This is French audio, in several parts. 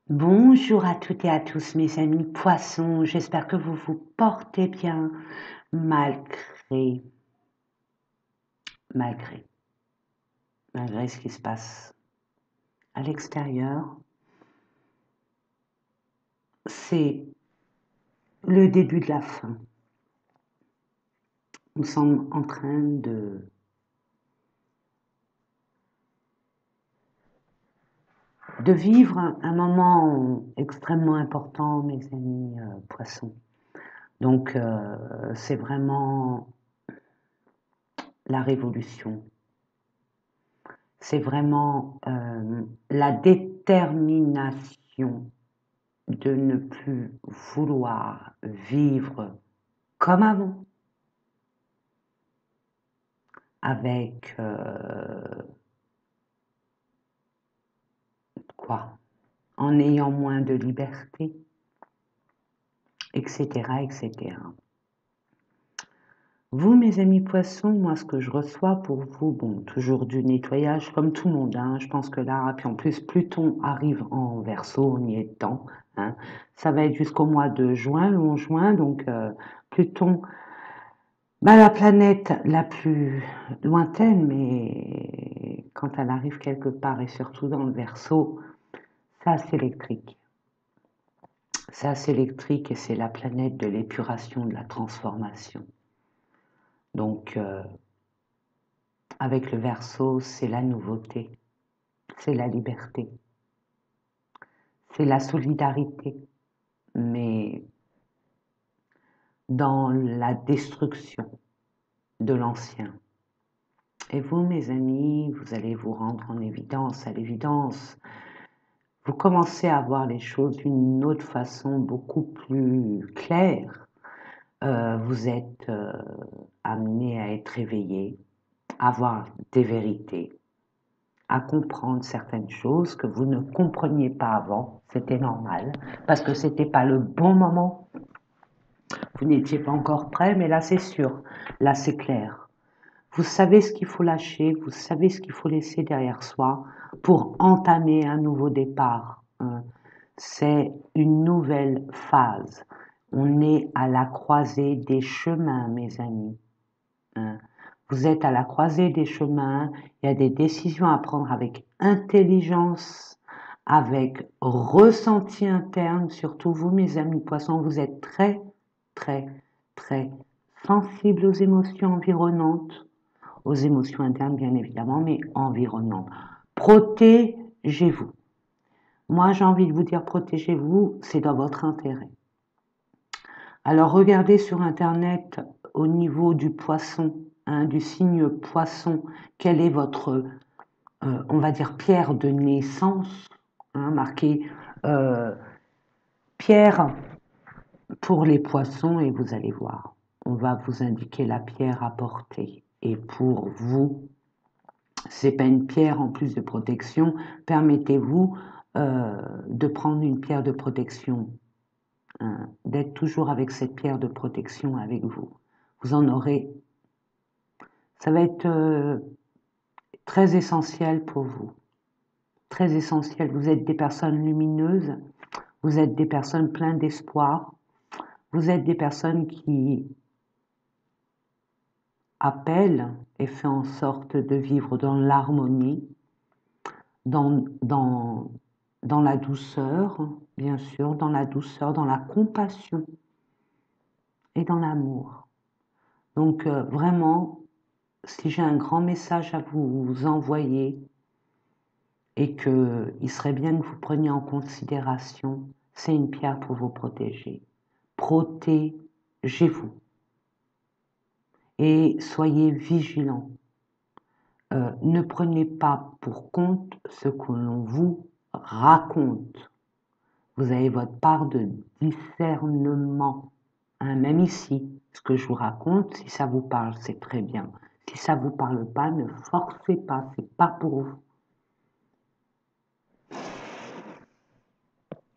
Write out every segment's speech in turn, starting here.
Bonjour à toutes et à tous mes amis poissons, j'espère que vous vous portez bien malgré, malgré, malgré ce qui se passe à l'extérieur. C'est le début de la fin. Nous sommes en train de vivre un moment extrêmement important, mes amis poissons. Donc c'est vraiment la révolution. C'est vraiment la détermination de ne plus vouloir vivre comme avant, avec quoi? En ayant moins de liberté, etc., etc. Vous, mes amis poissons, moi, ce que je reçois pour vous, bon, toujours du nettoyage, comme tout le monde, hein, je pense que là, puis en plus, Pluton arrive en Verseau, on y est dedans, hein, ça va être jusqu'au mois de juin, le 11 juin, donc Pluton, bah, la planète la plus lointaine, mais quand elle arrive quelque part, et surtout dans le Verseau, c'est assez électrique. C'est assez électrique et c'est la planète de l'épuration, de la transformation. Donc, avec le Verseau, c'est la nouveauté, c'est la liberté, c'est la solidarité, mais dans la destruction de l'ancien. Et vous, mes amis, vous allez vous rendre en évidence, à l'évidence. Vous commencez à voir les choses d'une autre façon, beaucoup plus claire. Vous êtes amené à être éveillé, à voir des vérités, à comprendre certaines choses que vous ne compreniez pas avant. C'était normal, parce que c'était pas le bon moment. Vous n'étiez pas encore prêt, mais là c'est sûr, là c'est clair. Vous savez ce qu'il faut lâcher, vous savez ce qu'il faut laisser derrière soi pour entamer un nouveau départ. C'est une nouvelle phase. On est à la croisée des chemins, mes amis. Vous êtes à la croisée des chemins, il y a des décisions à prendre avec intelligence, avec ressenti interne, surtout vous, mes amis poissons, vous êtes très, très, très sensibles aux émotions environnantes, aux émotions internes bien évidemment, mais environnantes. Protégez-vous. Moi, j'ai envie de vous dire protégez-vous, c'est dans votre intérêt. Alors, regardez sur Internet au niveau du poisson, hein, du signe poisson, quelle est votre, on va dire, pierre de naissance, hein, marqué pierre pour les poissons, et vous allez voir, on va vous indiquer la pierre à porter. Et pour vous, c'est pas une pierre en plus de protection, permettez-vous de prendre une pierre de protection, hein, d'être toujours avec cette pierre de protection avec vous. Vous en aurez, ça va être très essentiel pour vous, très essentiel. Vous êtes des personnes lumineuses, vous êtes des personnes pleines d'espoir, vous êtes des personnes qui appellent et font en sorte de vivre dans l'harmonie, dans la douceur, bien sûr, dans la douceur, dans la compassion et dans l'amour. Donc vraiment, si j'ai un grand message à vous envoyer et qu'il serait bien que vous preniez en considération, c'est une pierre pour vous protéger. Protégez-vous et soyez vigilants. Ne prenez pas pour compte ce que l'on vous raconte. Vous avez votre part de discernement. Hein, même ici, ce que je vous raconte, si ça vous parle, c'est très bien. Si ça vous parle pas, ne forcez pas, c'est pas pour vous. Il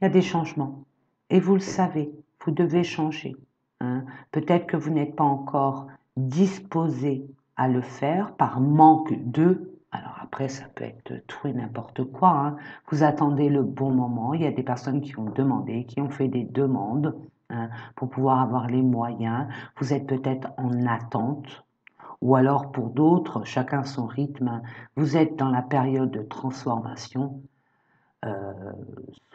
y a des changements. Et vous le savez, vous devez changer. Hein. Peut-être que vous n'êtes pas encore disposé à le faire par manque de Alors après, ça peut être tout et n'importe quoi, hein. Vous attendez le bon moment. Il y a des personnes qui ont demandé, qui ont fait des demandes, hein, pour pouvoir avoir les moyens. Vous êtes peut-être en attente. Ou alors pour d'autres, chacun son rythme, hein. Vous êtes dans la période de transformation. Euh,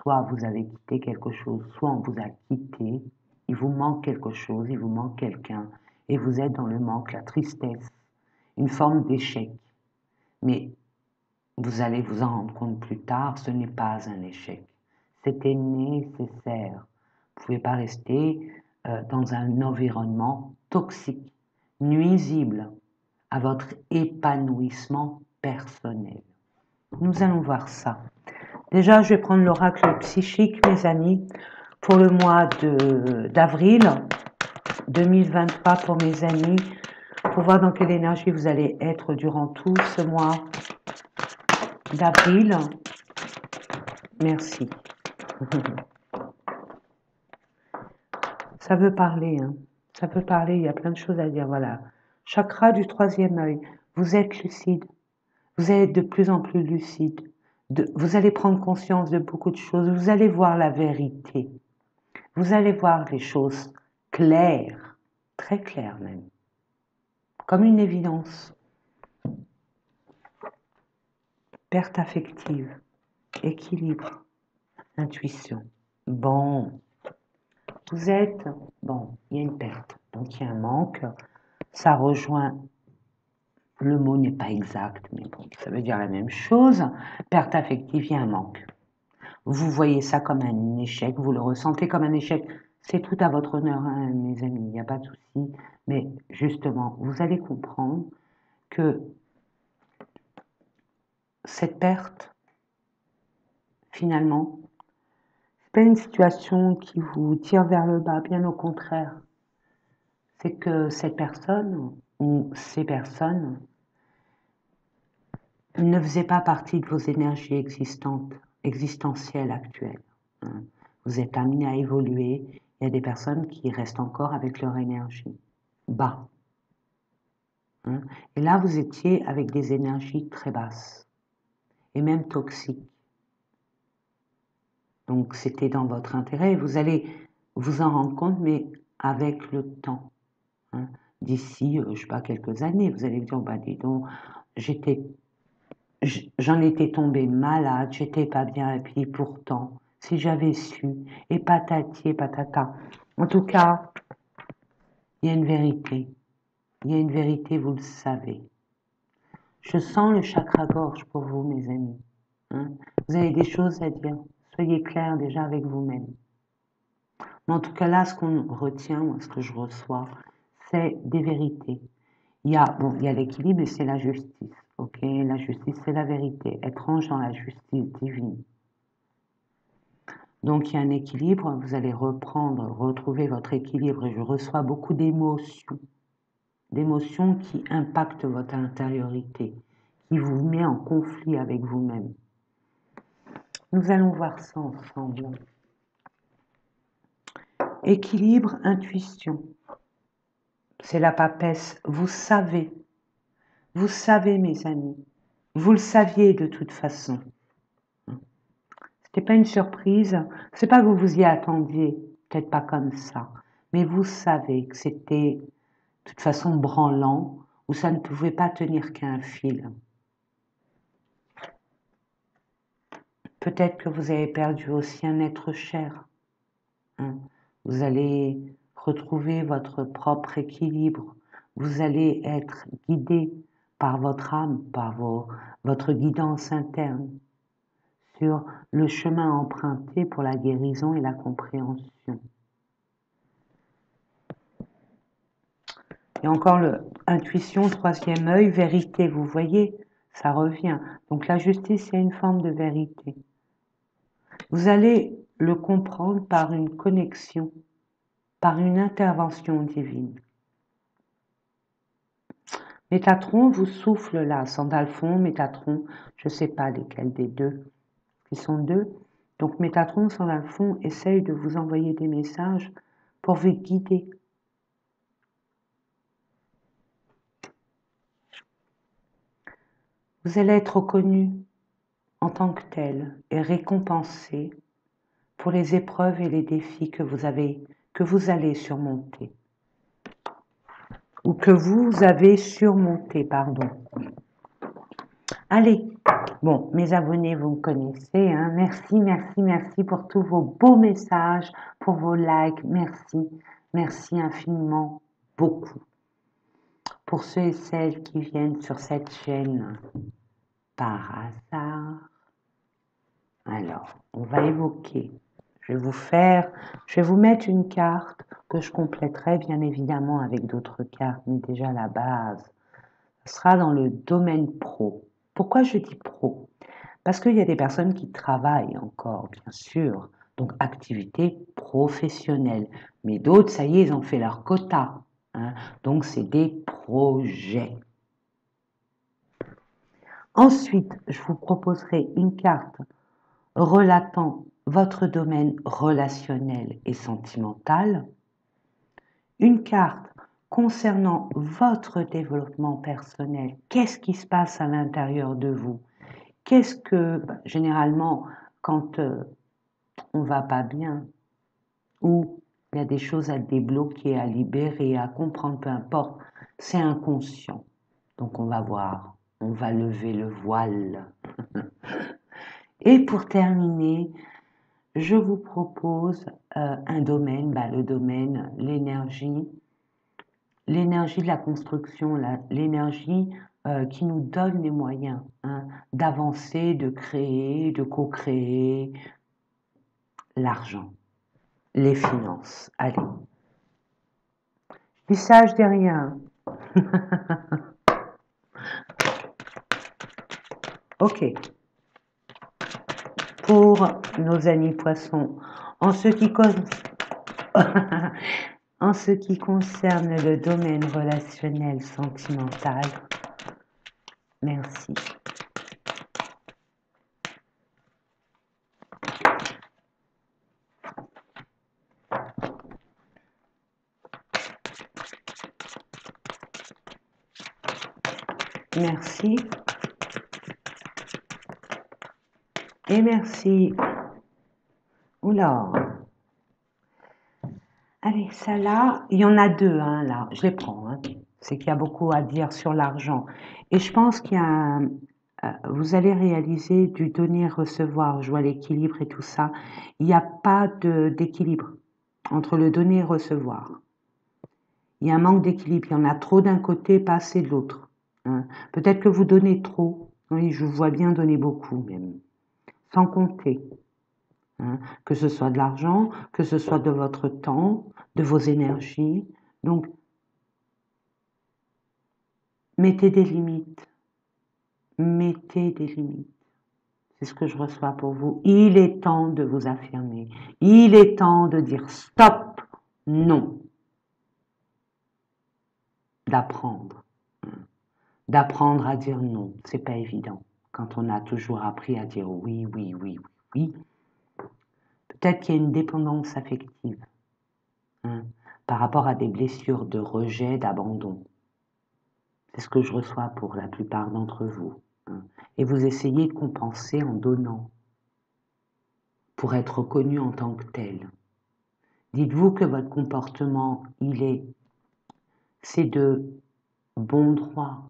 Soit vous avez quitté quelque chose, soit on vous a quitté. Il vous manque quelque chose, il vous manque quelqu'un. Et vous êtes dans le manque, la tristesse, une forme d'échec. Mais vous allez vous en rendre compte plus tard, ce n'est pas un échec. C'était nécessaire. Vous ne pouvez pas rester dans un environnement toxique, nuisible à votre épanouissement personnel. Nous allons voir ça. Déjà, je vais prendre l'oracle psychique, mes amis, pour le mois d'avril 2023 pour mes amis, pour voir dans quelle énergie vous allez être durant tout ce mois d'avril. Merci. Ça veut parler, hein. Ça peut parler, il y a plein de choses à dire, voilà. Chakra du troisième œil, vous êtes lucide, vous êtes de plus en plus lucide, vous allez prendre conscience de beaucoup de choses, vous allez voir la vérité, vous allez voir les choses claires, très claires même, comme une évidence. Perte affective, équilibre, intuition. Bon, vous êtes, bon, il y a une perte, donc il y a un manque, ça rejoint, le mot n'est pas exact, mais bon, ça veut dire la même chose, perte affective, il y a un manque. Vous voyez ça comme un échec, vous le ressentez comme un échec, c'est tout à votre honneur, hein, mes amis, il n'y a pas de souci, mais justement, vous allez comprendre que cette perte, finalement, c'est pas une situation qui vous tire vers le bas, bien au contraire. C'est que cette personne ou ces personnes ne faisaient pas partie de vos énergies existentielles actuelles, hein. Vous êtes amené à évoluer. Il y a des personnes qui restent encore avec leur énergie bas, hein. Et là, vous étiez avec des énergies très basses et même toxiques. Donc, c'était dans votre intérêt. Vous allez vous en rendre compte, mais avec le temps, hein. D'ici, je sais pas, quelques années, vous allez vous dire, bah, dis donc, j'en étais tombée malade, j'étais pas bien, et puis pourtant, si j'avais su, et patati et patata. En tout cas, il y a une vérité. Il y a une vérité, vous le savez. Je sens le chakra-gorge pour vous, mes amis, hein. Vous avez des choses à dire. Soyez clairs déjà avec vous-même. Mais en tout cas, là, ce qu'on retient, ce que je reçois, c'est des vérités. Il y a l'équilibre et c'est la justice. Ok, la justice, c'est la vérité. Être ange dans la justice divine. Donc, il y a un équilibre. Vous allez retrouver votre équilibre. Et je reçois beaucoup d'émotions qui impactent votre intériorité, qui vous met en conflit avec vous-même. Nous allons voir ça ensemble. Équilibre, intuition. C'est la papesse. Vous savez, mes amis. Vous le saviez de toute façon. C'était pas une surprise. C'est pas que vous vous y attendiez, peut-être pas comme ça. Mais vous savez que c'était de toute façon branlant, ou ça ne pouvait pas tenir qu'un fil. Peut-être que vous avez perdu aussi un être cher, hein. Vous allez retrouver votre propre équilibre. Vous allez être guidé par votre âme, par votre guidance interne sur le chemin emprunté pour la guérison et la compréhension. Et encore intuition, troisième œil, vérité, vous voyez, ça revient. Donc la justice, c'est une forme de vérité. Vous allez le comprendre par une connexion, par une intervention divine. Métatron vous souffle là, Sandalphon, Métatron, je ne sais pas lesquels des deux, ils sont deux. Donc Métatron, Sandalphon essayent de vous envoyer des messages pour vous guider. Vous allez être reconnu en tant que tel et récompensé pour les épreuves et les défis que vous allez surmonter. Ou que vous avez surmonté, pardon. Allez, bon, mes abonnés, vous me connaissez, hein. Merci, merci, merci pour tous vos beaux messages, pour vos likes, merci, merci infiniment, beaucoup. Pour ceux et celles qui viennent sur cette chaîne par hasard, alors, on va évoquer, je vais vous mettre une carte que je compléterai bien évidemment avec d'autres cartes, mais déjà la base sera dans le domaine pro. Pourquoi je dis pro? Parce qu'il y a des personnes qui travaillent encore, bien sûr, donc activité professionnelle. Mais d'autres, ça y est, ils ont fait leur quota, hein, donc c'est des projets. Ensuite, je vous proposerai une carte relatant votre domaine relationnel et sentimental, une carte concernant votre développement personnel. Qu'est-ce qui se passe à l'intérieur de vous? Qu'est-ce que, généralement, quand on va pas bien, ou il y a des choses à débloquer, à libérer, à comprendre, peu importe, c'est inconscient. Donc on va voir, on va lever le voile. Et pour terminer, je vous propose un domaine, le domaine, l'énergie de la construction, l'énergie qui nous donne les moyens, hein, d'avancer, de créer, de co-créer, l'argent, les finances. Allez, je dis ça, je dis rien. Ok. Pour nos amis poissons, en ce qui en ce qui concerne le domaine relationnel sentimental, merci. Merci. Et merci. Oula. Allez, ça là, il y en a deux, hein, là. Je les prends, hein. C'est qu'il y a beaucoup à dire sur l'argent. Et je pense qu'il y a vous allez réaliser du donner-recevoir, je vois l'équilibre et tout ça. Il n'y a pas d'équilibre entre le donner et recevoir. Il y a un manque d'équilibre. Il y en a trop d'un côté, pas assez de l'autre, hein. Peut-être que vous donnez trop. Oui, je vous vois bien donner beaucoup, même. Sans compter. Hein, que ce soit de l'argent, que ce soit de votre temps, de vos énergies. Donc, mettez des limites. Mettez des limites. C'est ce que je reçois pour vous. Il est temps de vous affirmer. Il est temps de dire stop, non. D'apprendre. D'apprendre à dire non. C'est pas évident. Quand on a toujours appris à dire oui, oui, oui, oui, oui. Peut-être qu'il y a une dépendance affective, hein, par rapport à des blessures de rejet, d'abandon. C'est ce que je reçois pour la plupart d'entre vous, hein. Et vous essayez de compenser en donnant pour être reconnu en tant que tel. Dites-vous que votre comportement, c'est de bon droit,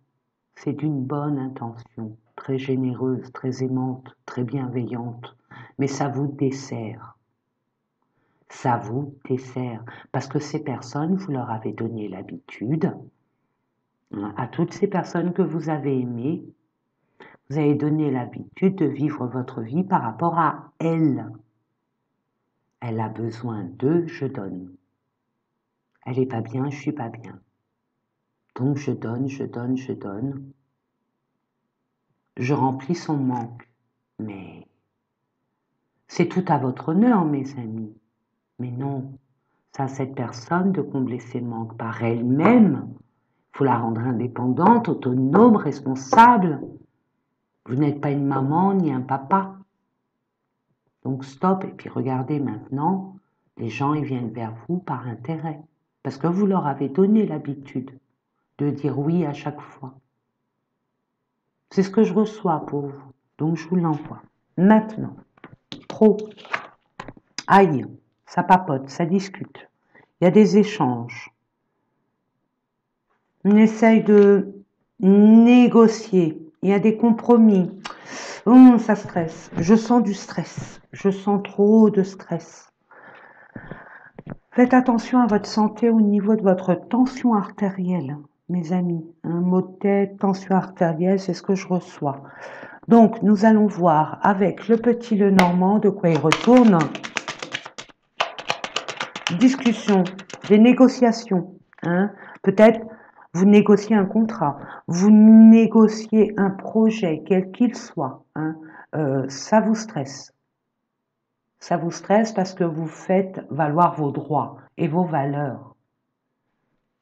c'est d'une bonne intention, très généreuse, très aimante, très bienveillante, mais ça vous dessert. Ça vous dessert, parce que ces personnes, vous leur avez donné l'habitude, hein, à toutes ces personnes que vous avez aimées, vous avez donné l'habitude de vivre votre vie par rapport à elle. Elle a besoin de, je donne. Elle n'est pas bien, je suis pas bien. Donc je donne, je donne, je donne. Je remplis son manque. Mais c'est tout à votre honneur, mes amis. Mais non, c'est à cette personne de combler ses manques par elle-même. Il faut la rendre indépendante, autonome, responsable. Vous n'êtes pas une maman ni un papa. Donc stop, et puis regardez maintenant, les gens ils viennent vers vous par intérêt. Parce que vous leur avez donné l'habitude de dire oui à chaque fois. C'est ce que je reçois pour vous. Donc, je vous l'envoie. Maintenant, trop. Aïe, ça papote, ça discute. Il y a des échanges. On essaye de négocier. Il y a des compromis. Ça stresse. Je sens du stress. Je sens trop de stress. Faites attention à votre santé au niveau de votre tension artérielle, mes amis. Un mot de tête, tension artérielle, c'est ce que je reçois. Donc, nous allons voir avec le petit Lenormand de quoi il retourne. Discussion, des négociations. Hein. Peut-être vous négociez un contrat, vous négociez un projet, quel qu'il soit. Hein. Ça vous stresse. Ça vous stresse parce que vous faites valoir vos droits et vos valeurs.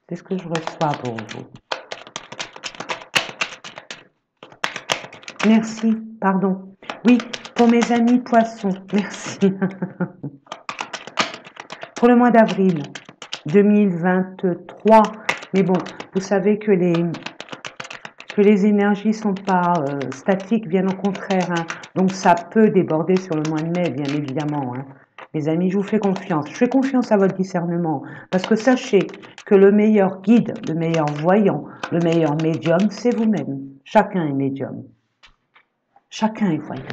C'est ce que je reçois pour vous. Merci, pardon. Oui, pour mes amis poissons, merci. Pour le mois d'avril 2023, mais bon, vous savez que les énergies sont pas statiques, bien au contraire. Hein. Donc ça peut déborder sur le mois de mai, bien évidemment. Hein. Les amis, je vous fais confiance. Je fais confiance à votre discernement. Parce que sachez que le meilleur guide, le meilleur voyant, le meilleur médium, c'est vous-même. Chacun est médium. Chacun est voyant.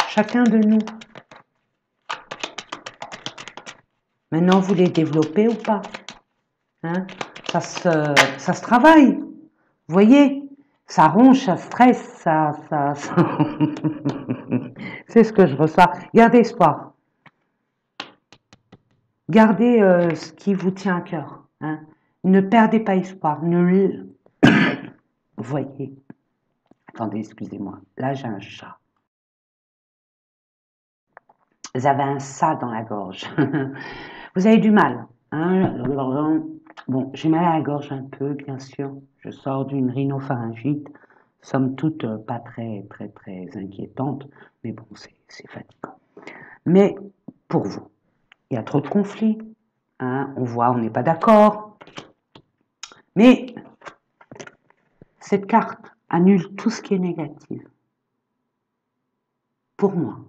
Chacun de nous. Maintenant, vous les développez ou pas? Hein? Ça se travaille. Vous voyez? Ça ronge, ça stresse, ça... C'est ce que je reçois. Gardez espoir. Gardez ce qui vous tient à cœur. Hein. Ne perdez pas espoir. Voyez. Attendez, excusez-moi. Là, j'ai un chat. Vous avez un ça dans la gorge. Vous avez du mal. Hein. Bon, j'ai mal à la gorge un peu, bien sûr. Je sors d'une rhinopharyngite. Somme toute, pas très inquiétante. Mais bon, c'est fatigant. Mais pour vous, il y a trop de conflits. Hein. On voit, on n'est pas d'accord. Mais cette carte annule tout ce qui est négatif. Pour moi.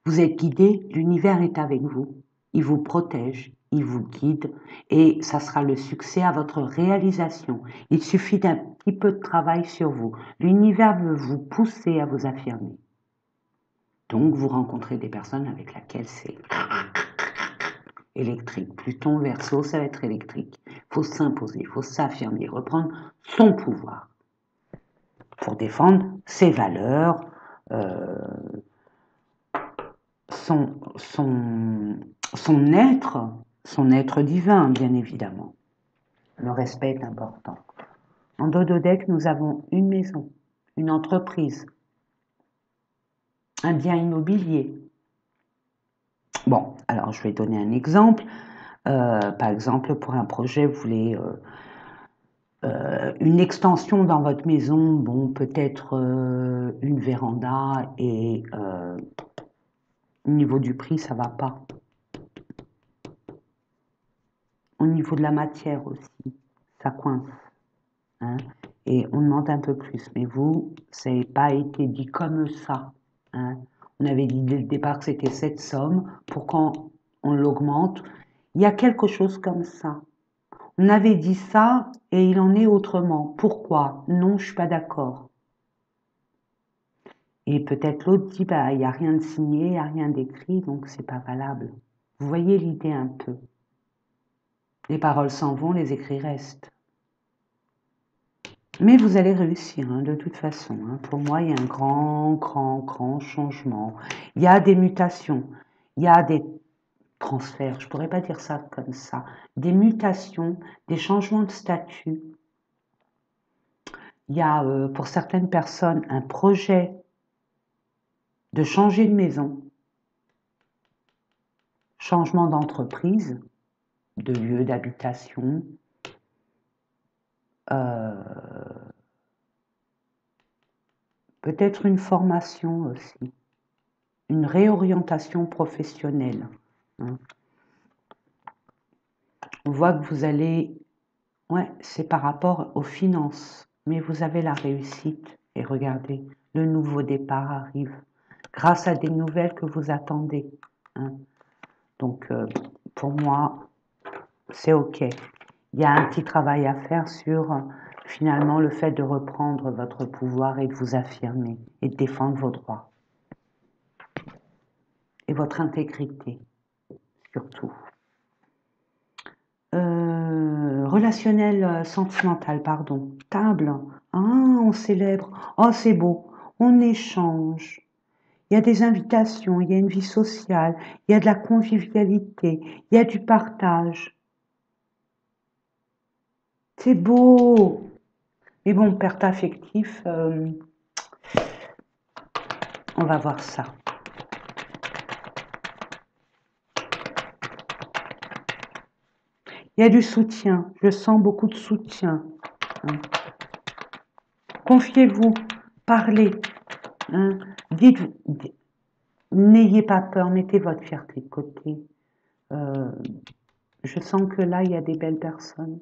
Vous êtes guidé, l'univers est avec vous, il vous protège, il vous guide et ça sera le succès à votre réalisation. Il suffit d'un petit peu de travail sur vous. L'univers veut vous pousser à vous affirmer. Donc vous rencontrez des personnes avec lesquelles c'est électrique. Pluton, Verseau, ça va être électrique. Il faut s'imposer, il faut s'affirmer, reprendre son pouvoir pour défendre ses valeurs, son être divin, bien évidemment. Le respect est important. En Dododec, nous avons une maison, une entreprise, un bien immobilier. Bon, alors je vais donner un exemple. Par exemple, pour un projet, vous voulez une extension dans votre maison, bon, peut-être une véranda et au niveau du prix, ça va pas. Au niveau de la matière aussi, ça coince. Hein, et on demande un peu plus. Mais vous, ça n'a pas été dit comme ça. Hein. On avait dit dès le départ que c'était cette somme. Pour quand on l'augmente, il y a quelque chose comme ça. On avait dit ça et il en est autrement. Pourquoi? Non, je suis pas d'accord. Et peut-être l'autre dit, bah, il n'y a rien de signé, il n'y a rien d'écrit, donc c'est pas valable. Vous voyez l'idée un peu. Les paroles s'en vont, les écrits restent. Mais vous allez réussir, hein, de toute façon. Hein. Pour moi, il y a un grand changement. Il y a des mutations. Il y a des transferts, je ne pourrais pas dire ça comme ça. Des mutations, des changements de statut. Il y a, pour certaines personnes, un projet de changer de maison, changement d'entreprise, de lieu d'habitation, peut-être une formation aussi, une réorientation professionnelle. Hein. On voit que vous allez Ouais, c'est par rapport aux finances. Mais vous avez la réussite. Et regardez, le nouveau départ arrive. Grâce à des nouvelles que vous attendez. Hein. Donc, pour moi, c'est OK. Il y a un petit travail à faire sur, finalement, le fait de reprendre votre pouvoir et de vous affirmer et de défendre vos droits. Et votre intégrité, surtout. Relationnel, sentimental, pardon. Table. Ah, on célèbre. Oh, c'est beau. On échange. Il y a des invitations, il y a une vie sociale, il y a de la convivialité, il y a du partage. C'est beau. Mais bon, perte affective, on va voir ça. Il y a du soutien. Je sens beaucoup de soutien. Hein. Confiez-vous. Parlez. Hein. Dites, n'ayez pas peur. Mettez votre fierté de côté. Je sens que là, il y a des belles personnes.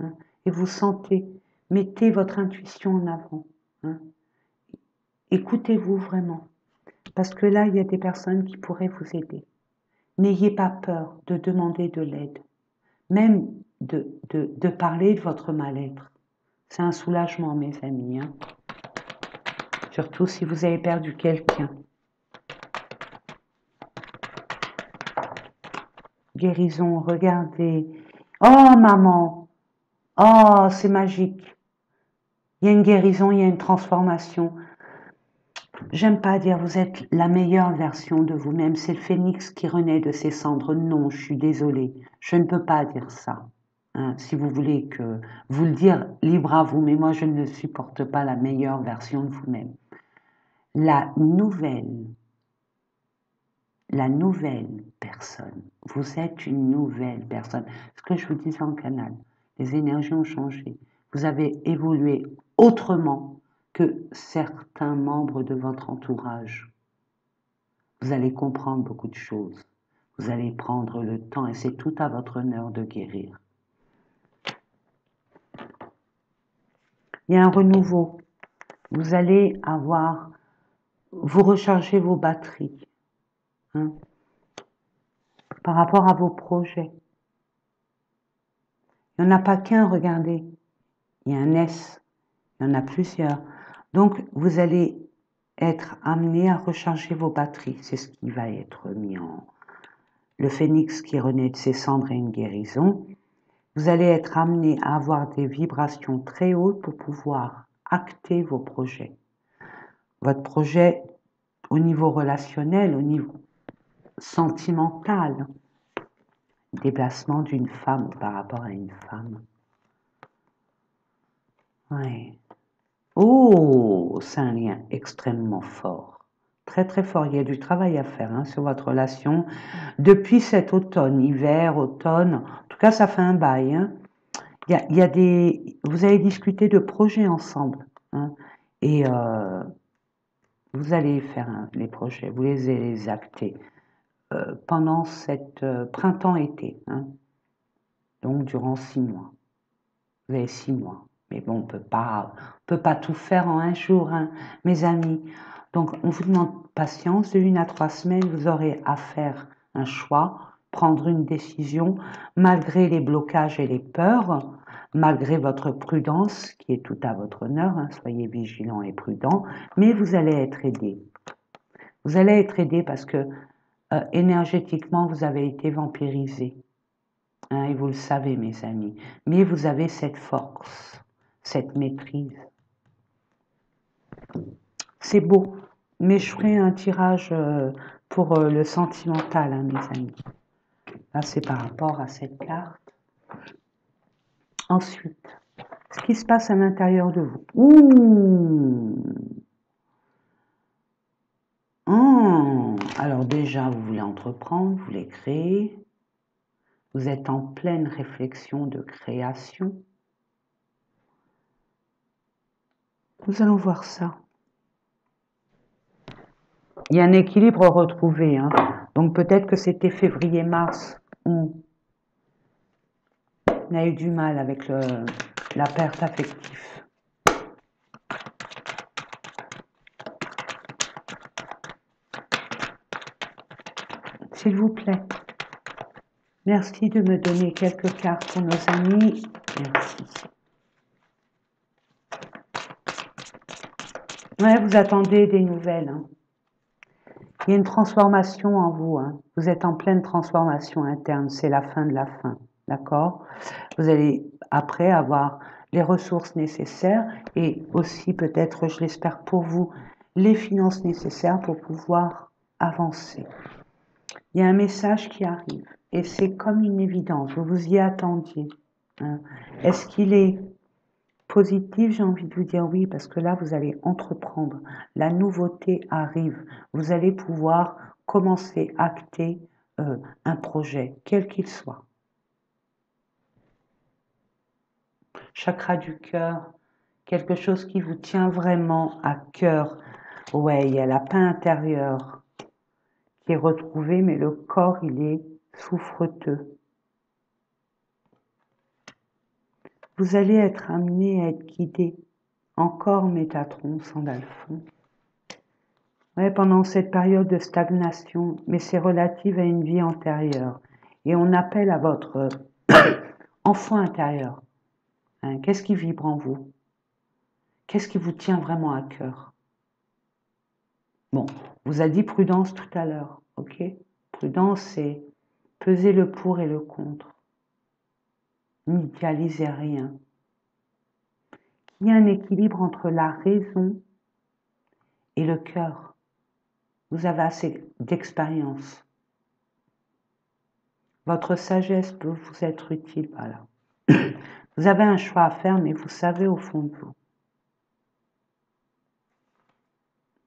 Hein. Et vous sentez. Mettez votre intuition en avant. Hein. Écoutez-vous vraiment. Parce que là, il y a des personnes qui pourraient vous aider. N'ayez pas peur de demander de l'aide. Même de parler de votre mal-être. C'est un soulagement, mes amis. Hein. Surtout si vous avez perdu quelqu'un. Guérison, regardez. Oh, maman. Oh, c'est magique. Il y a une guérison, il y a une transformation. J'aime pas dire vous êtes la meilleure version de vous-même. C'est le phénix qui renaît de ses cendres. Non, je suis désolée. Je ne peux pas dire ça. Hein, si vous voulez que vous le dire, libre à vous, mais moi je ne supporte pas la meilleure version de vous-même. La nouvelle personne, vous êtes une nouvelle personne. Ce que je vous disais en canal, les énergies ont changé. Vous avez évolué autrement que certains membres de votre entourage. Vous allez comprendre beaucoup de choses. Vous allez prendre le temps et c'est tout à votre honneur de guérir. Il y a un renouveau. Vous allez avoir, vous rechargez vos batteries hein, par rapport à vos projets. Il n'y en a pas qu'un, regardez. Il y a un S, il y en a plusieurs. Donc, vous allez être amené à recharger vos batteries. C'est ce qui va être mis en... Le phénix qui renaît de ses cendres et une guérison. Vous allez être amené à avoir des vibrations très hautes pour pouvoir acter vos projets. Votre projet au niveau relationnel, au niveau sentimental, déplacement d'une femme par rapport à une femme. Ouais. Oh, c'est un lien extrêmement fort. Très très fort. Il y a du travail à faire hein, sur votre relation depuis cet automne, hiver, automne. En tout cas, ça fait un bail. Hein. Il y a des... Vous allez discuter de projets ensemble. Hein, et vous allez faire hein, les projets, vous les acter pendant cette printemps-été. Hein, donc durant 6 mois. Vous avez 6 mois. Mais bon, on peut pas tout faire en un jour, hein, mes amis. Donc, on vous demande patience. De 1 à 3 semaines, vous aurez à faire un choix, prendre une décision, malgré les blocages et les peurs, malgré votre prudence, qui est tout à votre honneur. Hein, soyez vigilants et prudents, mais vous allez être aidé. Vous allez être aidé parce que énergétiquement, vous avez été vampirisé. Hein, et vous le savez, mes amis. Mais vous avez cette force, cette maîtrise. C'est beau. Mais je ferai un tirage pour le sentimental, hein, mes amis. Là, c'est par rapport à cette carte. Ensuite, ce qui se passe à l'intérieur de vous. Ouh. Alors déjà, vous voulez entreprendre, vous voulez créer. Vous êtes en pleine réflexion de création. Nous allons voir ça. Il y a un équilibre retrouvé. Hein. Donc peut-être que c'était février-mars où On a eu du mal avec la perte affective. S'il vous plaît. Merci de me donner quelques cartes pour nos amis. Merci. Ouais, vous attendez des nouvelles. Hein. Il y a une transformation en vous. Hein. Vous êtes en pleine transformation interne. C'est la fin de la fin. D'accord? Vous allez après avoir les ressources nécessaires et aussi peut-être, je l'espère pour vous, les finances nécessaires pour pouvoir avancer. Il y a un message qui arrive et c'est comme une évidence. Vous vous y attendiez. Hein. Est-ce qu'il est positif? J'ai envie de vous dire oui, parce que là, vous allez entreprendre. La nouveauté arrive. Vous allez pouvoir commencer à acter un projet, quel qu'il soit. Chakra du cœur, quelque chose qui vous tient vraiment à cœur. Ouais, il y a la paix intérieure qui est retrouvée, mais le corps, il est souffreteux. Vous allez être amené à être guidé. Encore Métatron, Sandalphon. Ouais, pendant cette période de stagnation, mais c'est relative à une vie antérieure. Et on appelle à votre enfant intérieur. Hein, qu'est-ce qui vibre en vous? Qu'est-ce qui vous tient vraiment à cœur? Bon, vous a dit prudence tout à l'heure, ok? Prudence, c'est peser le pour et le contre. N'idéalisez rien. Il y a un équilibre entre la raison et le cœur. Vous avez assez d'expérience. Votre sagesse peut vous être utile, voilà. Vous avez un choix à faire, mais vous savez au fond de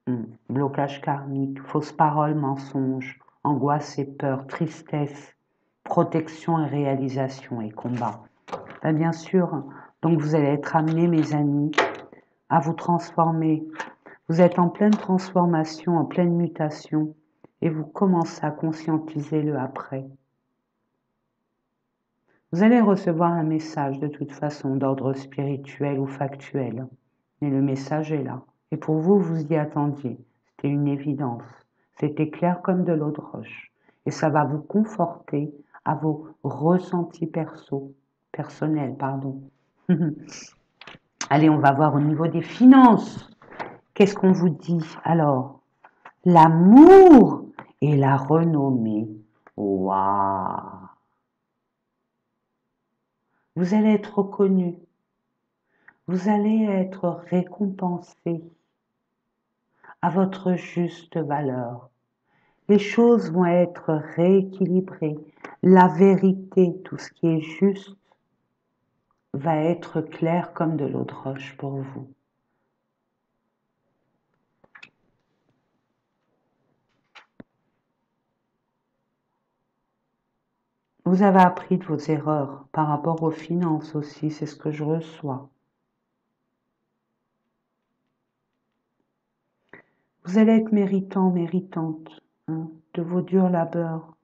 vous. Blocage karmique, fausses paroles, mensonges, angoisse et peur, tristesse, protection et réalisation et combat. Ben bien sûr, donc vous allez être amenés, mes amis, à vous transformer. Vous êtes en pleine transformation, en pleine mutation, et vous commencez à conscientiser le après. Vous allez recevoir un message de toute façon d'ordre spirituel ou factuel, mais le message est là. Et pour vous, vous y attendiez. C'était une évidence. C'était clair comme de l'eau de roche. Et ça va vous conforter à vos ressentis personnels. Allez, on va voir au niveau des finances. Qu'est-ce qu'on vous dit alors? L'amour et la renommée. Waouh! Vous allez être reconnu. Vous allez être récompensé à votre juste valeur. Les choses vont être rééquilibrées. La vérité, tout ce qui est juste, va être clair comme de l'eau de roche pour vous. Vous avez appris de vos erreurs par rapport aux finances aussi, c'est ce que je reçois. Vous allez être méritant, méritante de vos durs labeurs.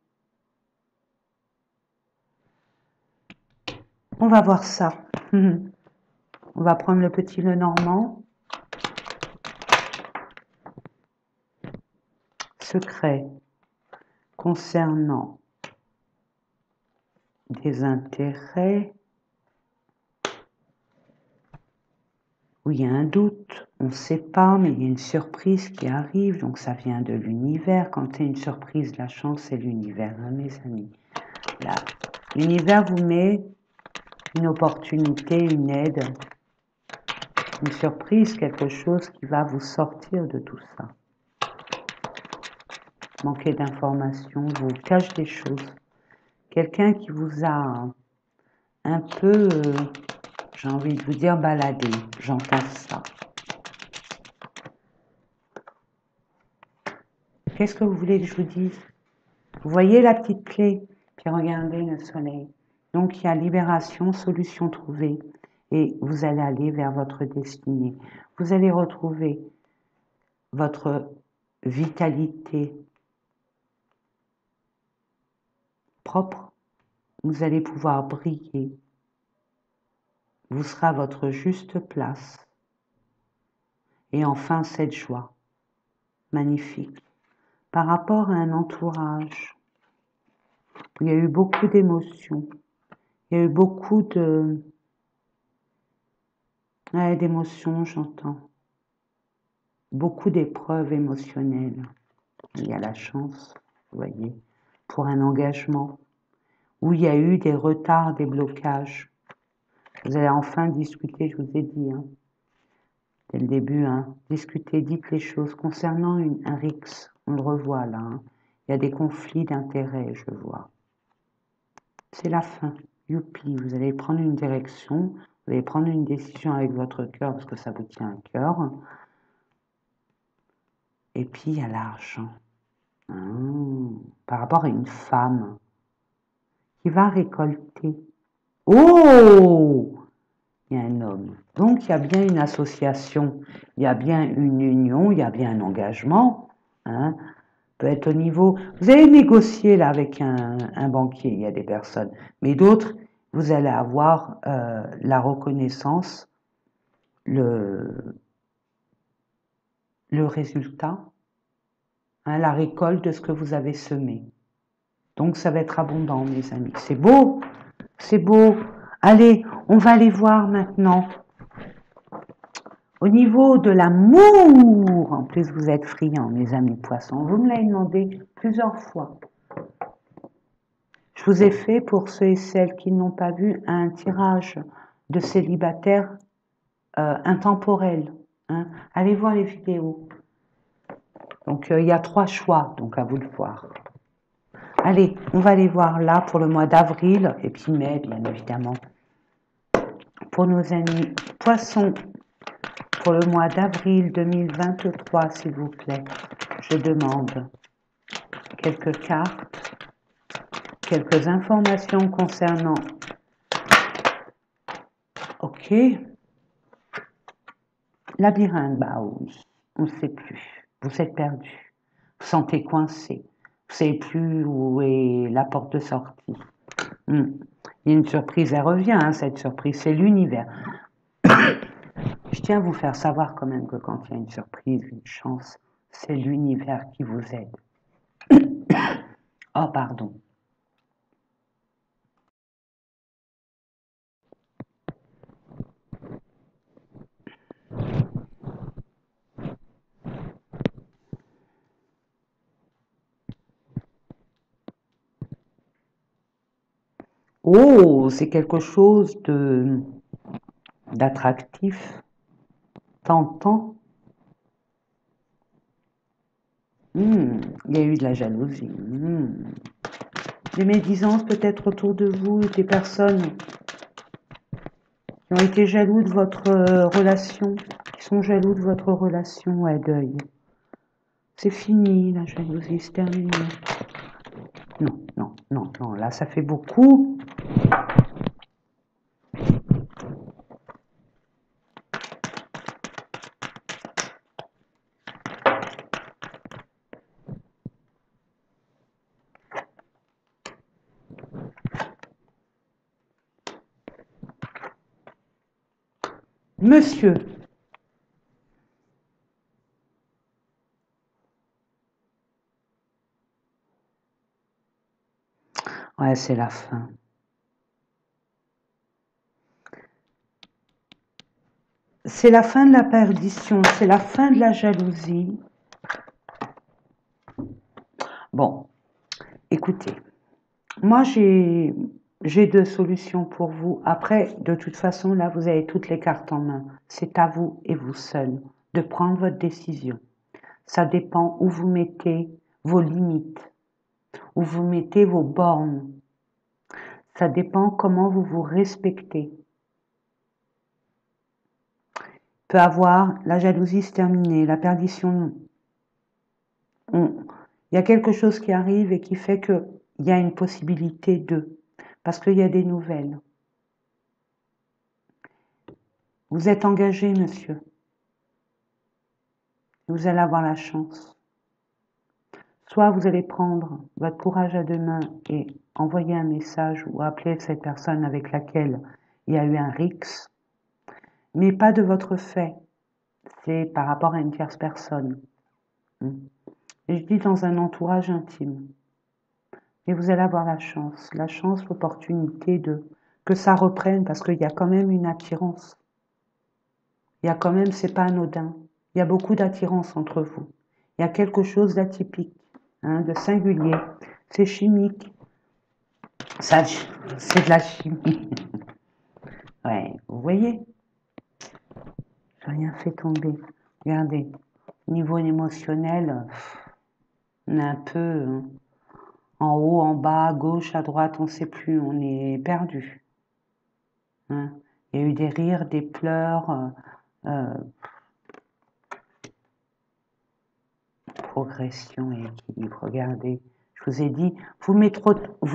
On va voir ça. On va prendre le petit Lenormand. Secret concernant des intérêts où il y a un doute, on ne sait pas, mais il y a une surprise qui arrive, donc ça vient de l'univers. Quand c'est une surprise, la chance, c'est l'univers, hein, mes amis. Là, l'univers vous met une opportunité, une aide, une surprise, quelque chose qui va vous sortir de tout ça. Manquez d'informations, vous cache des choses. Quelqu'un qui vous a un peu, j'ai envie de vous dire, baladé, j'entends ça. Qu'est-ce que vous voulez que je vous dise? Vous voyez la petite clé, puis regardez le soleil. Donc il y a libération, solution trouvée, et vous allez aller vers votre destinée. Vous allez retrouver votre vitalité propre. Vous allez pouvoir briller vous serez à votre juste place. Et enfin, cette joie, magnifique, par rapport à un entourage où il y a eu beaucoup d'émotions, il y a eu beaucoup d'émotions, j'entends, beaucoup d'épreuves émotionnelles. Il y a la chance, vous voyez, pour un engagement, où il y a eu des retards, des blocages. Vous allez enfin discuter, je vous ai dit, hein, dès le début, hein, discuter, dites les choses concernant un RIX, on le revoit là, hein. Il y a des conflits d'intérêts, je vois. C'est la fin, youpi, vous allez prendre une direction, vous allez prendre une décision avec votre cœur parce que ça vous tient à cœur. Et puis il y a l'argent, par rapport à une femme qui va récolter. Oh! Il y a un homme. Donc il y a bien une association, il y a bien une union, il y a bien un engagement. Hein. Peut être au niveau. Vous allez négocier là avec un banquier, il y a des personnes, mais d'autres, vous allez avoir la reconnaissance, le résultat, hein, la récolte de ce que vous avez semé. Donc ça va être abondant, mes amis. C'est beau, c'est beau. Allez, on va aller voir maintenant. Au niveau de l'amour, en plus vous êtes friands, mes amis poissons, vous me l'avez demandé plusieurs fois. Je vous ai fait, pour ceux et celles qui n'ont pas vu, un tirage de célibataires intemporel. Hein. Allez voir les vidéos. Donc il y a 3 choix, donc à vous de voir. Allez, on va aller voir là pour le mois d'avril, et puis mai, bien évidemment. Pour nos amis poissons, pour le mois d'avril 2023, s'il vous plaît, je demande quelques cartes, quelques informations concernant... Ok. Labyrinthe, bah oui, on ne sait plus. Vous êtes perdu. Vous sentez coincé. Vous ne savez plus où est la porte de sortie. Il y a une surprise, elle revient, hein, cette surprise, c'est l'univers. Je tiens à vous faire savoir quand même que quand il y a une surprise, une chance, c'est l'univers qui vous aide. Oh, pardon. Oh, c'est quelque chose d'attractif, tentant. Il y a eu de la jalousie. Des médisances peut-être autour de vous, des personnes qui ont été jaloux de votre relation, qui sont jaloux de votre relation à deuil. C'est fini, la jalousie, c'est terminé. Non, non, non, non, là ça fait beaucoup. Monsieur, ouais, c'est la fin. C'est la fin de la perdition, c'est la fin de la jalousie. Bon, écoutez, moi j'ai 2 solutions pour vous. Après, de toute façon, là, vous avez toutes les cartes en main. C'est à vous et vous seul de prendre votre décision. Ça dépend où vous mettez vos limites, où vous mettez vos bornes. Ça dépend comment vous vous respectez. Peut avoir la jalousie se terminer, la perdition. Il y a quelque chose qui arrive et qui fait qu'il y a une possibilité de, parce qu'il y a des nouvelles. Vous êtes engagé, monsieur. Vous allez avoir la chance. Soit vous allez prendre votre courage à 2 mains et envoyer un message ou appeler cette personne avec laquelle il y a eu un RIX, mais pas de votre fait. C'est par rapport à une tierce personne. Et je dis dans un entourage intime. Et vous allez avoir la chance, l'opportunité que ça reprenne, parce qu'il y a quand même une attirance. Il y a quand même, c'est pas anodin. Il y a beaucoup d'attirance entre vous. Il y a quelque chose d'atypique, de singulier. C'est chimique. Ça, c'est de la chimie. Ouais, vous voyez? J'ai rien fait tomber. Regardez, niveau émotionnel, on est un peu en haut, en bas, à gauche, à droite, on ne sait plus, on est perdu. Il y a eu des rires, des pleurs, progression et équilibre. Regardez, je vous ai dit, vous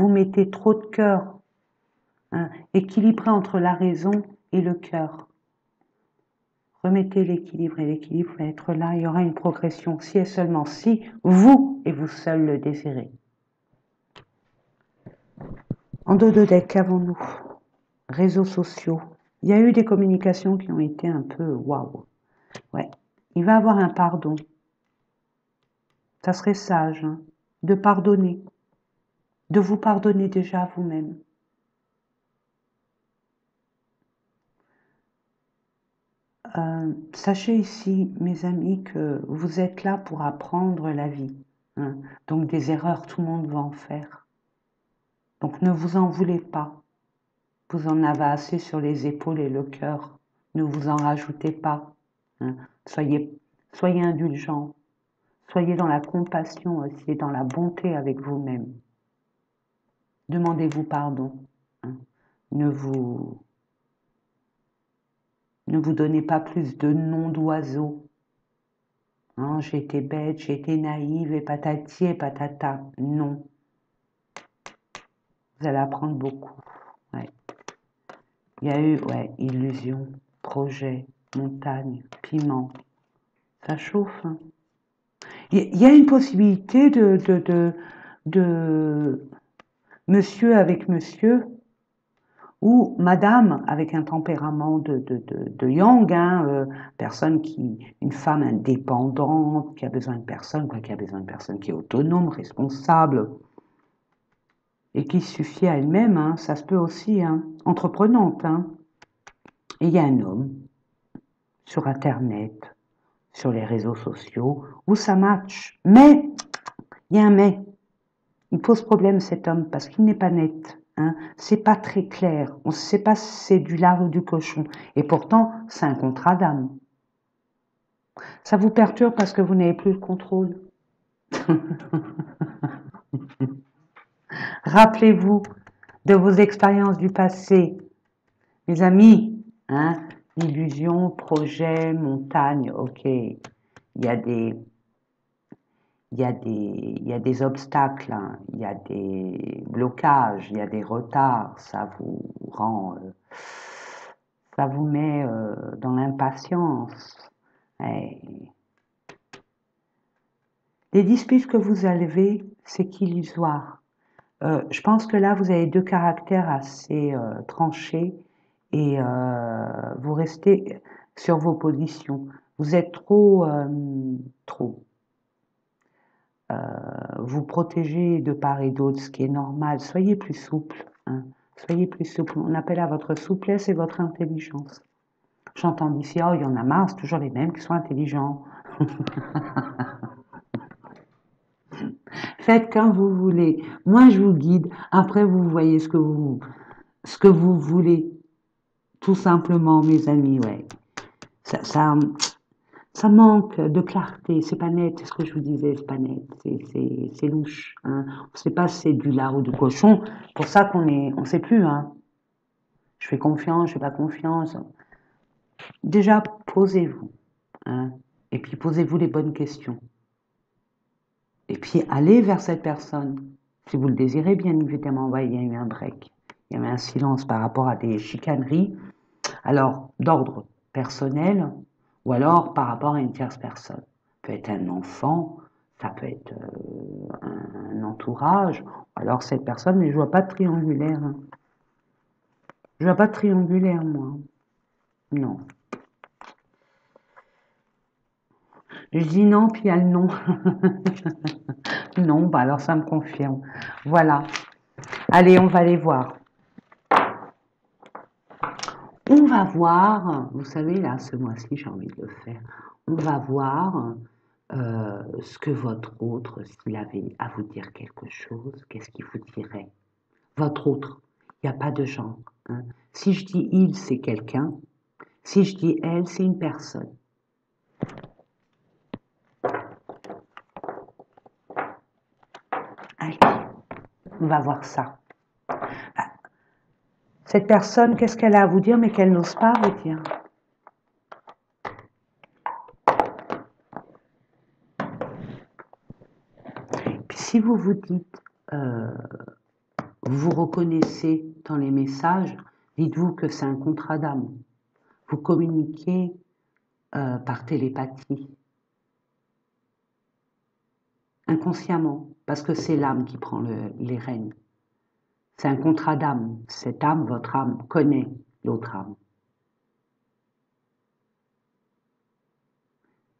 mettez trop de cœur, équilibré entre la raison et le cœur. Remettez l'équilibre et l'équilibre va être là, il y aura une progression si et seulement si vous et vous seul le désirez. En dos de deck, qu'avons-nous? Réseaux sociaux. Il y a eu des communications qui ont été un peu waouh. Ouais. Il va avoir un pardon. Ça serait sage de pardonner, de vous pardonner déjà à vous-même. Sachez ici, mes amis, que vous êtes là pour apprendre la vie. Donc des erreurs, tout le monde va en faire. Donc ne vous en voulez pas. Vous en avez assez sur les épaules et le cœur. Ne vous en rajoutez pas. Soyez indulgents. Soyez dans la compassion aussi et dans la bonté avec vous-même. Demandez-vous pardon. Ne vous donnez pas plus de noms d'oiseaux. J'ai été bête, j'ai été naïve et patati et patata. Non. Vous allez apprendre beaucoup. Ouais. Il y a eu, illusion, projet, montagne, piment. Ça chauffe. Il y a une possibilité de monsieur avec monsieur ou madame avec un tempérament de yang, une femme indépendante qui a besoin de personne, qui a besoin de personne qui est autonome, responsable et qui suffit à elle-même, ça se peut aussi, entreprenante. Et il y a un homme sur Internet, sur les réseaux sociaux, où ça match. Mais, il y a un mais. Il pose problème cet homme parce qu'il n'est pas net. C'est pas très clair. On ne sait pas si c'est du lard ou du cochon. Et pourtant, c'est un contrat d'âme. Ça vous perturbe parce que vous n'avez plus le contrôle. Rappelez-vous de vos expériences du passé. Mes amis, illusion, projet, montagne, ok. Il y a des obstacles, il y a des blocages, il y a des retards, ça vous met dans l'impatience. Les disputes que vous avez, c'est qu'illusoire. Je pense que là, vous avez deux caractères assez tranchés et vous restez sur vos positions. Vous êtes trop. Vous protégez de part et d'autre, ce qui est normal. Soyez plus souple. Soyez plus souple. On appelle à votre souplesse et votre intelligence. J'entends ici, il y en a marre, c'est toujours les mêmes qui sont intelligents. Faites comme vous voulez. Moi, je vous guide. Après, vous voyez ce que vous voulez. Tout simplement, mes amis, ouais. Ça manque de clarté, c'est pas net, c'est ce que je vous disais, c'est pas net, c'est louche. On ne sait pas si c'est du lard ou du cochon, pour ça on sait plus. Je fais confiance, je fais pas confiance. Déjà, posez-vous, et puis posez-vous les bonnes questions. Et puis allez vers cette personne, si vous le désirez, bien évidemment. Ouais, il y a eu un break, il y avait un silence par rapport à des chicaneries, alors d'ordre personnel, ou alors par rapport à une tierce personne. Ça peut être un enfant, ça peut être un entourage, ou alors cette personne, mais je vois pas de triangulaire. Je vois pas de triangulaire, moi. Non. Je dis non, puis il y a le non. Non, bah alors ça me confirme. Voilà. Allez, on va aller voir. On va voir, vous savez, là, ce mois-ci, j'ai envie de le faire. On va voir ce que votre autre, s'il avait à vous dire quelque chose, qu'est-ce qu'il vous dirait? Votre autre, il n'y a pas de genre. Hein. Si je dis il, c'est quelqu'un. Si je dis elle, c'est une personne. Allez, on va voir ça. Cette personne, qu'est-ce qu'elle a à vous dire, mais qu'elle n'ose pas vous dire? Puis si vous vous dites, vous vous reconnaissez dans les messages, dites-vous que c'est un contrat d'âme. Vous communiquez par télépathie, inconsciemment, parce que c'est l'âme qui prend les rênes. C'est un contrat d'âme. Cette âme, votre âme, connaît l'autre âme.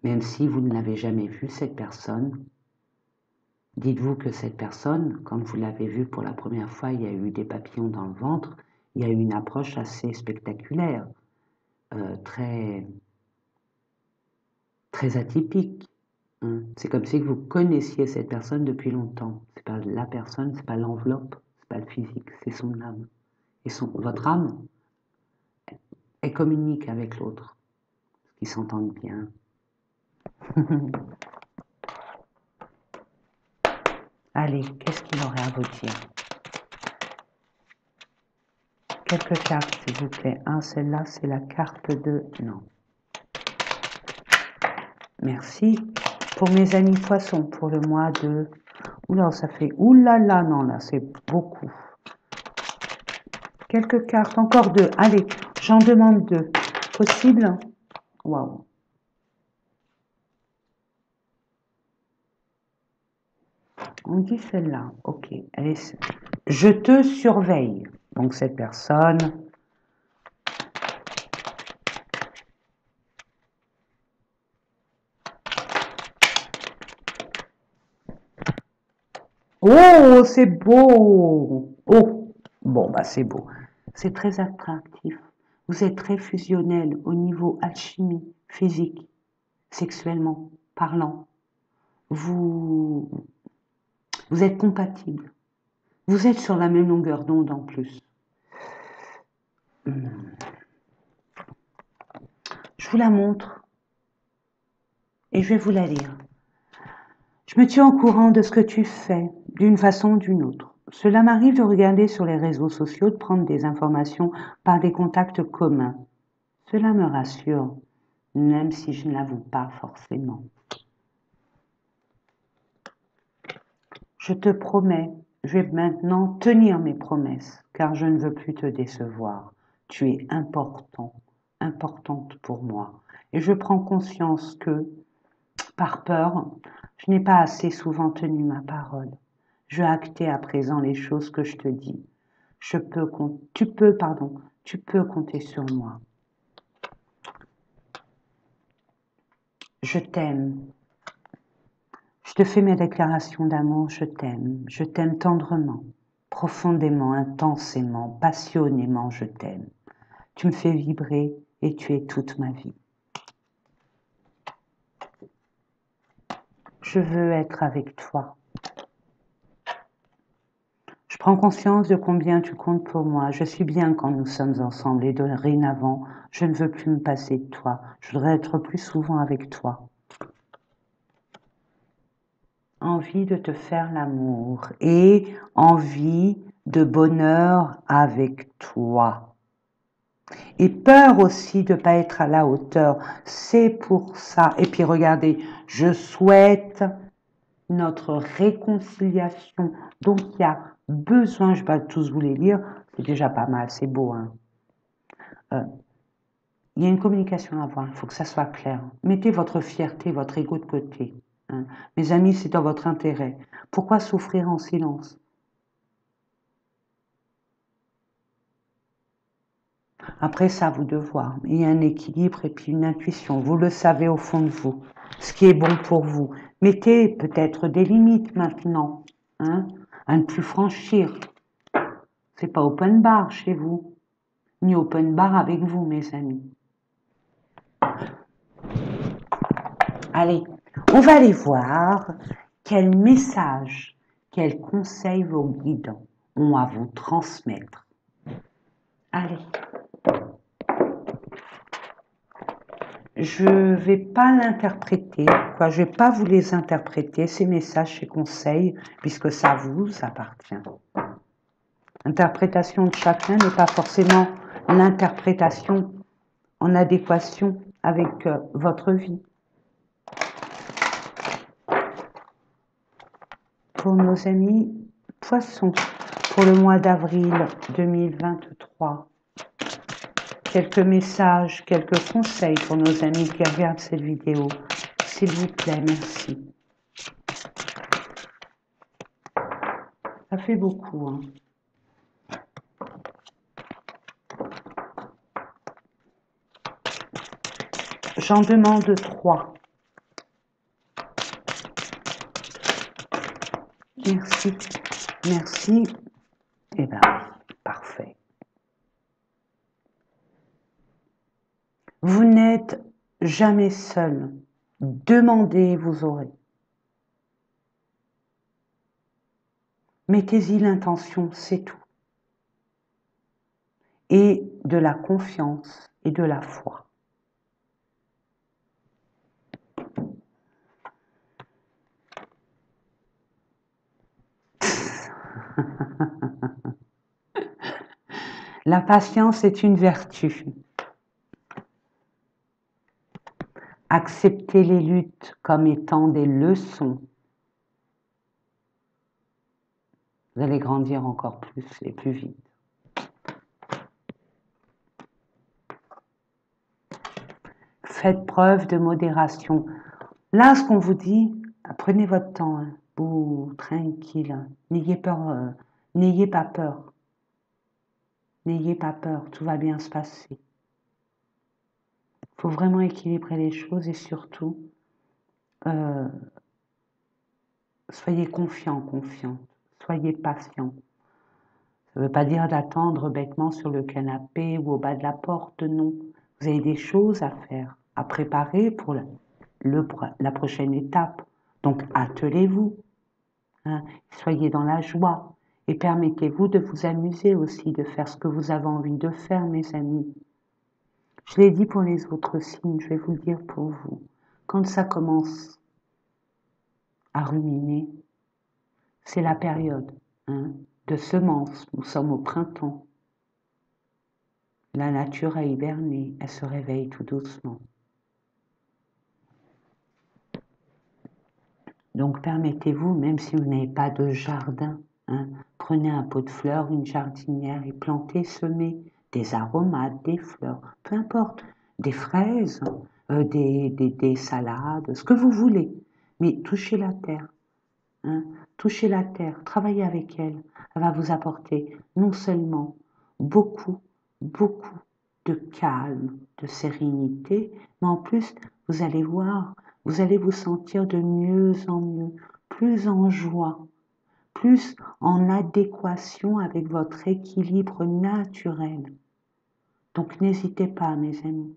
Même si vous ne l'avez jamais vue, cette personne, dites-vous que cette personne, quand vous l'avez vue pour la première fois, il y a eu des papillons dans le ventre, il y a eu une approche assez spectaculaire, très, très atypique. Hein. C'est comme si vous connaissiez cette personne depuis longtemps. C'est pas la personne, c'est pas l'enveloppe, c'est pas le physique, c'est son âme. Et votre âme, elle communique avec l'autre, parce qu'ils s'entendent bien. Allez, qu'est-ce qu'il aurait à vous dire? Quelques cartes, s'il vous plaît. Celle-là, c'est la carte de... Non. Merci. Pour mes amis poissons, pour le mois de... Oula, ça fait... Oulala, non, là, c'est beaucoup. Quelques cartes, encore deux. Allez, j'en demande deux. Possible? Waouh. On dit celle-là. Ok. Allez, je te surveille. Donc, cette personne... Oh, c'est beau! Oh, bon, bah c'est beau. C'est très attractif. Vous êtes très fusionnel au niveau alchimie, physique, sexuellement parlant. Vous, vous êtes compatible. Vous êtes sur la même longueur d'onde en plus. Je vous la montre et je vais vous la lire. Je me tiens au courant de ce que tu fais, d'une façon ou d'une autre. Cela m'arrive de regarder sur les réseaux sociaux, de prendre des informations par des contacts communs. Cela me rassure, même si je ne l'avoue pas forcément. Je te promets, je vais maintenant tenir mes promesses, car je ne veux plus te décevoir. Tu es important, importante pour moi. Et je prends conscience que, par peur, je n'ai pas assez souvent tenu ma parole. Je vais acter à présent les choses que je te dis. Tu peux compter sur moi. Je t'aime. Je te fais mes déclarations d'amour, je t'aime tendrement, profondément, intensément, passionnément, je t'aime. Tu me fais vibrer et tu es toute ma vie. Je veux être avec toi. Je prends conscience de combien tu comptes pour moi. Je suis bien quand nous sommes ensemble et dorénavant, je ne veux plus me passer de toi. Je voudrais être plus souvent avec toi. Envie de te faire l'amour et envie de bonheur avec toi. Et peur aussi de ne pas être à la hauteur. C'est pour ça. Et puis regardez, je souhaite notre réconciliation. Donc il y a besoin, je ne vais pas tous vous les lire, c'est déjà pas mal, c'est beau. Hein. Il y a une communication à avoir, il faut que ça soit clair. Mettez votre fierté, votre ego de côté. Hein. Mes amis, c'est dans votre intérêt. Pourquoi souffrir en silence? Après, c'est à vous de voir. Il y a un équilibre et puis une intuition. Vous le savez au fond de vous. ce qui est bon pour vous. Mettez peut-être des limites maintenant, hein, à ne plus franchir. C'est pas open bar chez vous, ni open bar avec vous, mes amis. Allez, on va aller voir quel message, quels conseils vos guides ont à vous transmettre. Allez. Je ne vais pas l'interpréter, quoi. Je ne vais pas vous les interpréter, ces messages, ces conseils, puisque ça vous appartient. L'interprétation de chacun n'est pas forcément l'interprétation en adéquation avec votre vie. Pour nos amis poissons, pour le mois d'avril 2023, quelques messages, quelques conseils pour nos amis qui regardent cette vidéo. S'il vous plaît, merci. Ça fait beaucoup, hein. J'en demande 3. Merci. Merci. Eh bien, parfait. Vous n'êtes jamais seul. Demandez, vous aurez. Mettez-y l'intention, c'est tout. Et de la confiance et de la foi. La patience est une vertu. Acceptez les luttes comme étant des leçons. Vous allez grandir encore plus et plus vite. Faites preuve de modération. Là, ce qu'on vous dit, prenez votre temps, hein. Vous, tranquille, hein. N'ayez peur, n'ayez pas peur. N'ayez pas peur, tout va bien se passer. Il faut vraiment équilibrer les choses et surtout, soyez confiants, confiantes. Soyez patients. Ça ne veut pas dire d'attendre bêtement sur le canapé ou au bas de la porte, non. Vous avez des choses à faire, à préparer pour la prochaine étape. Donc, attelez-vous. Hein, soyez dans la joie et permettez-vous de vous amuser aussi, de faire ce que vous avez envie de faire, mes amis. Je l'ai dit pour les autres signes, je vais vous le dire pour vous. Quand ça commence à ruminer, c'est la période, hein, de semences. Nous sommes au printemps. La nature a hiberné, elle se réveille tout doucement. Donc permettez-vous, même si vous n'avez pas de jardin, hein, prenez un pot de fleurs, une jardinière et plantez, semez des aromates, des fleurs, peu importe, des fraises, des salades, ce que vous voulez, mais touchez la terre, hein, touchez la terre, travaillez avec elle, elle va vous apporter non seulement beaucoup, beaucoup de calme, de sérénité, mais en plus, vous allez voir, vous allez vous sentir de mieux en mieux, plus en joie, plus en adéquation avec votre équilibre naturel. Donc n'hésitez pas, mes amis.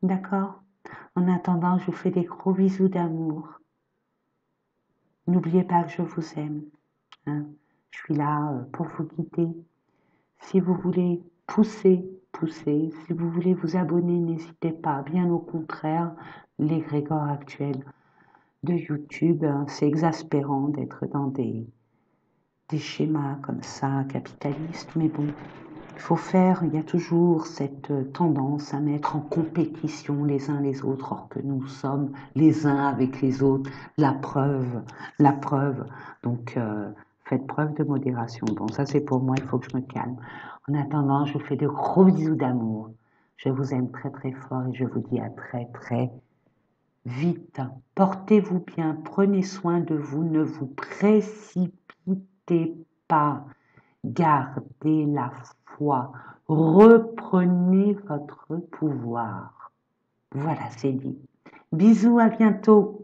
D'accord? En attendant, je vous fais des gros bisous d'amour. N'oubliez pas que je vous aime. Hein? Je suis là pour vous guider. Si vous voulez pousser, poussez. Si vous voulez vous abonner, n'hésitez pas. Bien au contraire, l'égrégore actuel de YouTube, c'est exaspérant d'être dans des schémas comme ça, capitalistes. Mais bon, il faut faire, il y a toujours cette tendance à mettre en compétition les uns les autres, or que nous sommes les uns avec les autres. La preuve, la preuve. Donc, faites preuve de modération. Bon, ça c'est pour moi, il faut que je me calme. En attendant, je vous fais de gros bisous d'amour. Je vous aime très très fort et je vous dis à très très vite. Portez-vous bien, prenez soin de vous, ne vous précipitez pas. Gardez la foi, reprenez votre pouvoir. Voilà, c'est dit. Bisous, à bientôt.